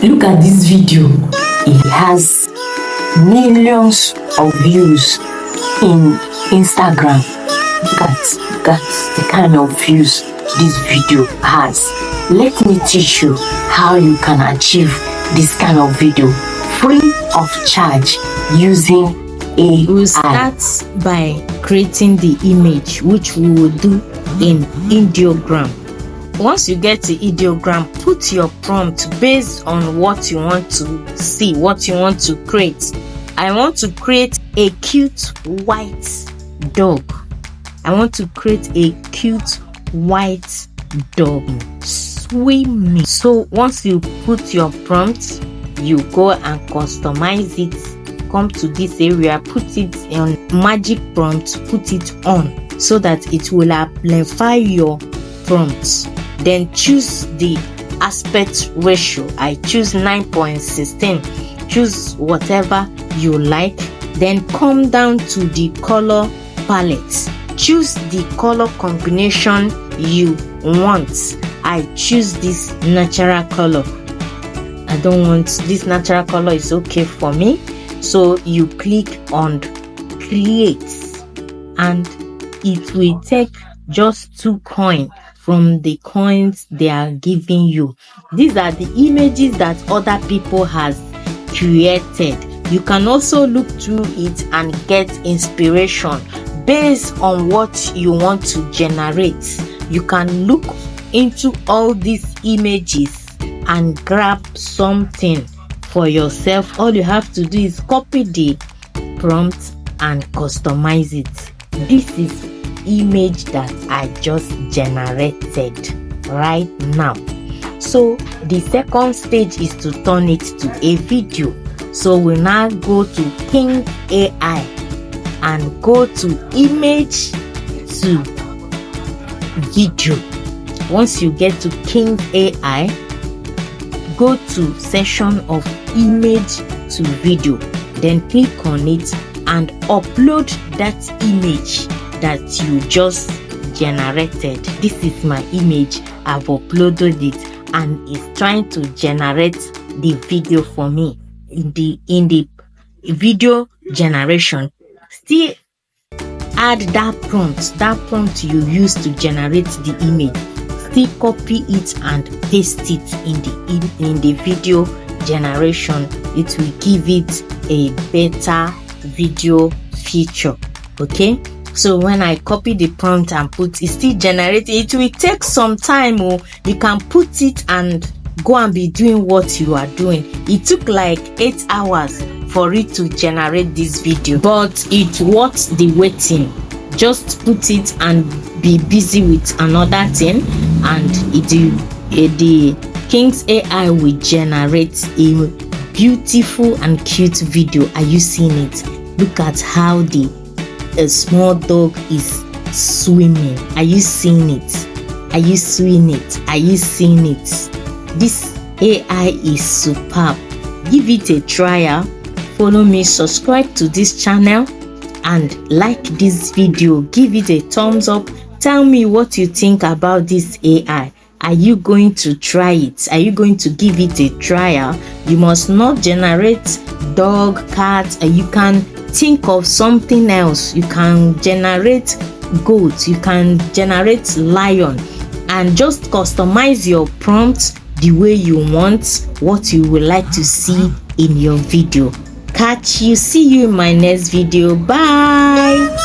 Look at this video. It has millions of views in Instagram. Look at the kind of views this video has. Let me teach you how you can achieve this kind of video free of charge using AI. We'll start by creating the image, which we will do in ideogram. Once you get the ideogram, put your prompt based on what you want to see, what you want to create. I want to create a cute white dog. I want to create a cute white dog swimming. So once you put your prompt, you go and customize it. Come to this area, put it on magic prompt, put it on so that it will amplify your prompts. Then choose the aspect ratio. I choose 9.16. Choose whatever you like. Then come down to the color palette. Choose the color combination you want. I choose this natural color. I don't want this natural color, is okay for me. So you click on create and it will take just 2 coins from the coins they are giving you. These are the images that other people has created. You can also look through it and get inspiration based on what you want to generate. You can look into all these images and grab something for yourself. All you have to do is copy the prompt and customize it. This is image that I just generated right now. So the second stage is to turn it to a video. So we now go to King AI and go to image to video. Once you get to King AI, go to section of image to video, then click on it and upload that image that you just generated. This is my image. I've uploaded it and it's trying to generate the video for me. In the video generation, still add that prompt you used to generate the image. Still copy it and paste it in the video generation. It will give it a better video feature. Okay, so when I copy the prompt and put it, still generate it will take some time. You can put it and go and be doing what you are doing. It took like 8 hours for it to generate this video, but it worth the waiting. Just put it and be busy with another thing and the King's AI will generate a beautiful and cute video. Are you seeing it? Look at how a small dog is swimming. Are you seeing it? Are you seeing it? Are you seeing it? This AI is superb. Give it a trial. Follow me, subscribe to this channel and like this video. Give it a thumbs up. Tell me what you think about this AI. Are you going to try it? Are you going to give it a trial? You must not generate dog, cat. You can think of something else. You can generate goat. You can generate lion and just customize your prompt the way you want, what you would like to see in your video. See you in my next video. Bye.